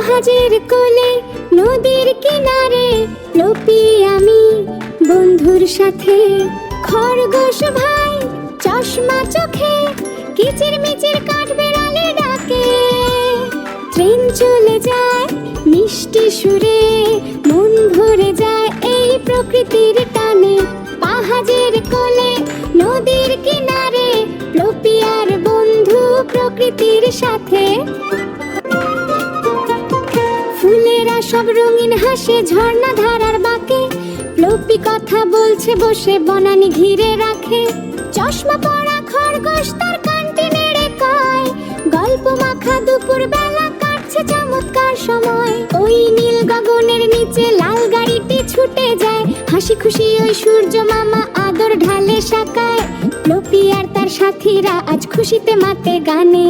জাহাজের কোলে নদীর কিনারে লোপি আমি বন্ধুর সাথে। খরগোশ ভাই চশমা চোখে কিচির মিচির কাঠবেড়ালি ডাকে। ট্রেন চলে যায় মিষ্টি সুরে, মন ভরে যায় এই প্রকৃতির টানে। পাহাড়ের কোলে নদীর কিনারে লোপি আর বন্ধু প্রকৃতির সাথে। ফুলেরা সব রঙিন হাসে ঝর্ণা ধারার বাঁকে। লোপি কথা বলছে বসে বনানি ঘিরে রাখে। চশমা পরা খরগোশ তার কানটি নেড়ে কয়, গল্প মাখা দুপুর বেলা কাটছে চমৎকার সময়। ওই নীল গগনের নিচে লাল গাড়িটি ছুটে যায়, হাসি খুশি ওই সূর্য মামা আদর ঢালে সাকায়। লোপি আর তার সাথীরা আজ খুশিতে মাতে গানে।